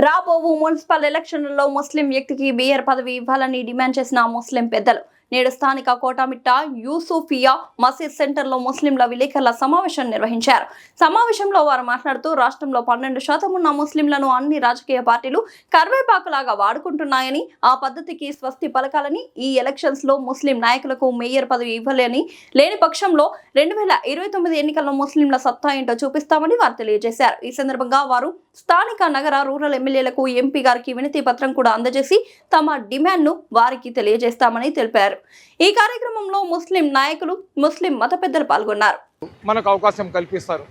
రాబోవు మున్సిపల్ ఎలక్షన్లలో ముస్లిం వ్యక్తికి మేయర్ పదవి ఇవ్వాలని డిమాండ్ చేసిన ముస్లిం పెద్దలు నేడు స్థానిక కోటమిట్ట యూసుఫియా మసీద్ సెంటర్లో ముస్లింల విలేకరుల సమావేశం నిర్వహించారు. సమావేశంలో వారు మాట్లాడుతూ రాష్ట్రంలో 12% ఉన్న ముస్లింలను అన్ని రాజకీయ పార్టీలు కర్వేపాకులాగా వాడుకుంటున్నాయని, ఆ పద్ధతికి స్వస్తి పలకాలని, ఈ ఎలక్షన్స్ లో ముస్లిం నాయకులకు మేయర్ పదవి ఇవ్వాలని, లేని పక్షంలో 2029 ఎన్నికల్లో ముస్లింల సత్తా ఏంటో చూపిస్తామని వారు తెలియజేశారు. ఈ సందర్భంగా వారు స్థానిక నగర రూరల్ ఎమ్మెల్యేలకు ఎంపీ గారికి వినతి పత్రం కూడా అందజేసి తమ డిమాండ్ను వారికి తెలియజేస్తామని తెలిపారు. ఈ కార్యక్రమంలో ముస్లిం నాయకులు, ముస్లిం మత పెద్దలు పాల్గొన్నారు. మనకు అవకాశం కల్పిస్తారు.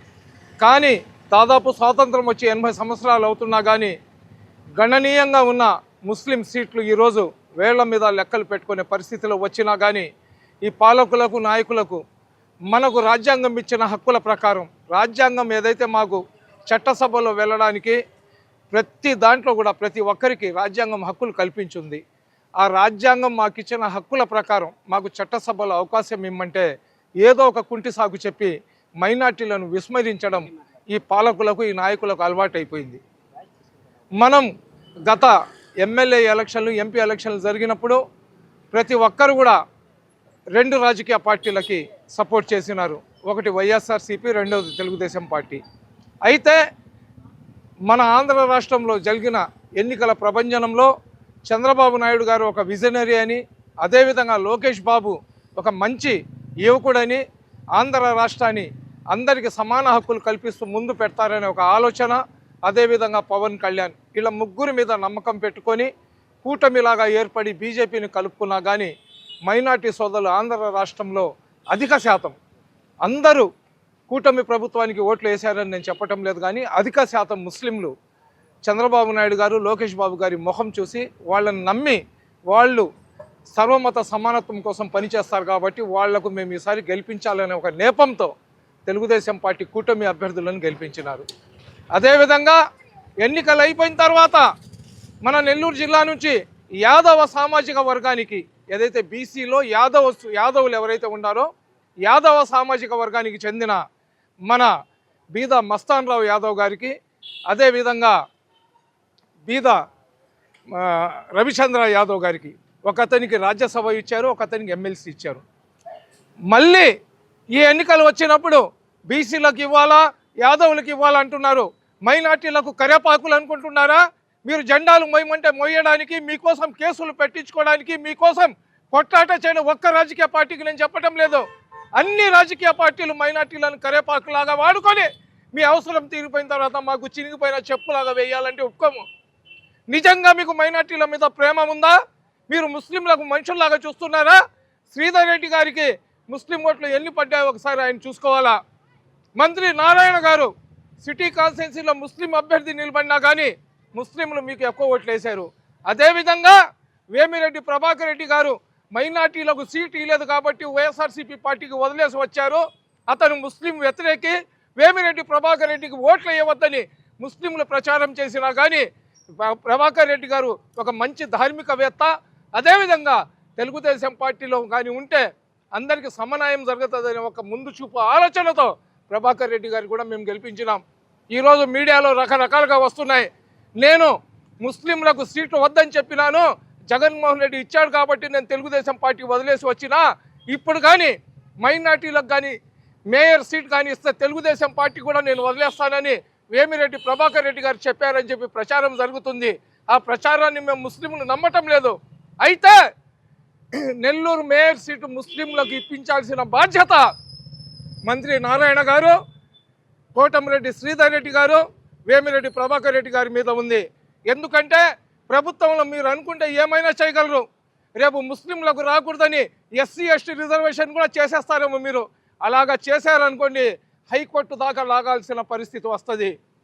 కానీ దాదాపు స్వాతంత్రం వచ్చి 80 సంవత్సరాలు అవుతున్నా కానీ గణనీయంగా ఉన్న ముస్లిం సీట్లు ఈరోజు వేళ్ల మీద లెక్కలు పెట్టుకునే పరిస్థితిలో వచ్చినా కానీ ఈ పాలకులకు, నాయకులకు మనకు రాజ్యాంగం ఇచ్చిన హక్కుల ప్రకారం, రాజ్యాంగం ఏదైతే మాకు చట్టసభలో వెళ్ళడానికి ప్రతి దాంట్లో కూడా ప్రతి ఒక్కరికి రాజ్యాంగం హక్కులు కల్పించింది. ఆ రాజ్యాంగం మాకు ఇచ్చిన హక్కుల ప్రకారం మాకు చట్టసభలో అవకాశం ఇమ్మంటే ఏదో ఒక కుంటి సాగు చెప్పి మైనార్టీలను విస్మరించడం ఈ పాలకులకు, ఈ నాయకులకు అలవాటు అయిపోయింది. మనం గత ఎమ్మెల్యే ఎలక్షన్లు, ఎంపీ ఎలక్షన్లు జరిగినప్పుడు ప్రతి ఒక్కరు కూడా 2 రాజకీయ పార్టీలకి సపోర్ట్ చేసినారు. ఒకటి వైఎస్ఆర్సీపీ, రెండవది తెలుగుదేశం పార్టీ. అయితే మన ఆంధ్ర రాష్ట్రంలో జరిగిన ఎన్నికల ప్రభంజనంలో చంద్రబాబు నాయుడు గారు ఒక విజనరీ అని, అదేవిధంగా లోకేష్ బాబు ఒక మంచి యువకుడని, ఆంధ్ర రాష్ట్రాన్ని అందరికీ సమాన హక్కులు కల్పిస్తూ ముందు పెడతారనే ఒక ఆలోచన, అదేవిధంగా పవన్ కళ్యాణ్ ఇలా ముగ్గురి మీద నమ్మకం పెట్టుకొని కూటమిలాగా ఏర్పడి బీజేపీని కలుపుకున్నా కానీ మైనార్టీ సోదరులు ఆంధ్ర రాష్ట్రంలో అధిక శాతం అందరూ కూటమి ప్రభుత్వానికి ఓట్లు వేశారని నేను చెప్పటం లేదు, కానీ అధిక శాతం ముస్లింలు చంద్రబాబు నాయుడు గారు, లోకేష్ బాబు గారి ముఖం చూసి వాళ్ళని నమ్మి వాళ్ళు సర్వమత సమానత్వం కోసం పనిచేస్తారు కాబట్టి వాళ్లకు మేము ఈసారి గెలిపించాలనే ఒక నేపంతో తెలుగుదేశం పార్టీ కూటమి అభ్యర్థులను గెలిపించినారు. అదేవిధంగా ఎన్నికలు అయిపోయిన తర్వాత మన నెల్లూరు జిల్లా నుంచి యాదవ సామాజిక వర్గానికి, ఏదైతే బీసీలో యాదవులు ఎవరైతే ఉన్నారో యాదవ సామాజిక వర్గానికి చెందిన మన బీద మస్తాన్ రావు యాదవ్ గారికి, అదేవిధంగా బీద రవిచంద్ర యాదవ్ గారికి ఒకతనికి రాజ్యసభ ఇచ్చారు, ఒకతనికి ఎమ్మెల్సీ ఇచ్చారు. మళ్ళీ ఈ ఎన్నికలు వచ్చినప్పుడు బీసీలకు ఇవ్వాలా, యాదవులకు ఇవ్వాలా అంటున్నారు. మైనార్టీలకు కరేపాకులు అనుకుంటున్నారా? మీరు జెండాలు మొయ్యమంటే మొయ్యడానికి, మీకోసం కేసులు పెట్టించుకోవడానికి, మీకోసం కొట్లాట చేయడం ఒక్క రాజకీయ పార్టీకి నేను చెప్పడం లేదు. అన్ని రాజకీయ పార్టీలు మైనార్టీలను కరేపాకులాగా వాడుకొని మీ అవసరం తీరిపోయిన తర్వాత మాకు చినిగిపోయిన చెప్పులాగా వేయాలంటే ఒప్పుకోము. నిజంగా మీకు మైనార్టీల మీద ప్రేమ ఉందా? మీరు ముస్లింలకు మనుషుల్లాగా చూస్తున్నారా? శ్రీధర్ రెడ్డి గారికి ముస్లిం ఓట్లు ఎన్ని పడ్డాయో ఒకసారి ఆయన చూసుకోవాలా. మంత్రి నారాయణ గారు సిటీ కాన్స్టిట్యున్సీలో ముస్లిం అభ్యర్థి నిలబడినా కానీ ముస్లింలు మీకు ఎక్కువ ఓట్లు వేశారు. అదేవిధంగా వేమిరెడ్డి ప్రభాకర్ రెడ్డి గారు మైనార్టీలకు సీటు ఇవ్వలేదు కాబట్టి వైఎస్ఆర్సీపీ పార్టీకి వదిలేసి వచ్చారు. అతను ముస్లిం వ్యతిరేకి. వేమిరెడ్డి ప్రభాకర్ రెడ్డికి ఓట్లు వేయవద్దని ముస్లింలు ప్రచారం చేసినా కానీ ప్రభాకర్ రెడ్డి గారు ఒక మంచి ధార్మికవేత్త. అదేవిధంగా తెలుగుదేశం పార్టీలో కానీ ఉంటే అందరికీ సమన్వయం జరుగుతుందని ఒక ముందు చూపు ఆలోచనతో ప్రభాకర్ రెడ్డి గారు కూడా మేము గెలిపించినాం. ఈరోజు మీడియాలో రకరకాలుగా వస్తున్నాయి. నేను ముస్లింలకు సీట్లు వద్దని చెప్పినాను, జగన్మోహన్ రెడ్డి ఇచ్చాడు కాబట్టి నేను తెలుగుదేశం పార్టీ వదిలేసి వచ్చినా, ఇప్పుడు కానీ మైనార్టీలకు కానీ మేయర్ సీట్ కానీ ఇస్తే తెలుగుదేశం పార్టీ కూడా నేను వదిలేస్తానని వేమిరెడ్డి ప్రభాకర్ రెడ్డి గారు చెప్పారని చెప్పి ప్రచారం జరుగుతుంది. ఆ ప్రచారాన్ని మేము ముస్లింలు నమ్మటం లేదు. అయితే నెల్లూరు మేయర్ సీటు ముస్లింలకు ఇప్పించాల్సిన బాధ్యత మంత్రి నారాయణ గారు, కోటమిరెడ్డి శ్రీధర్ రెడ్డి గారు, వేమిరెడ్డి ప్రభాకర్ రెడ్డి గారి మీద ఉంది. ఎందుకంటే ప్రభుత్వంలో మీరు అనుకుంటే ఏమైనా చేయగలరు. రేపు ముస్లింలకు రాకూడదని ఎస్సీ ఎస్టీ రిజర్వేషన్ కూడా చేసేస్తారేమో. మీరు అలాగా చేశారనుకోండి, హైకోర్టు దాకా లాగాల్సిన పరిస్థితి వస్తుంది.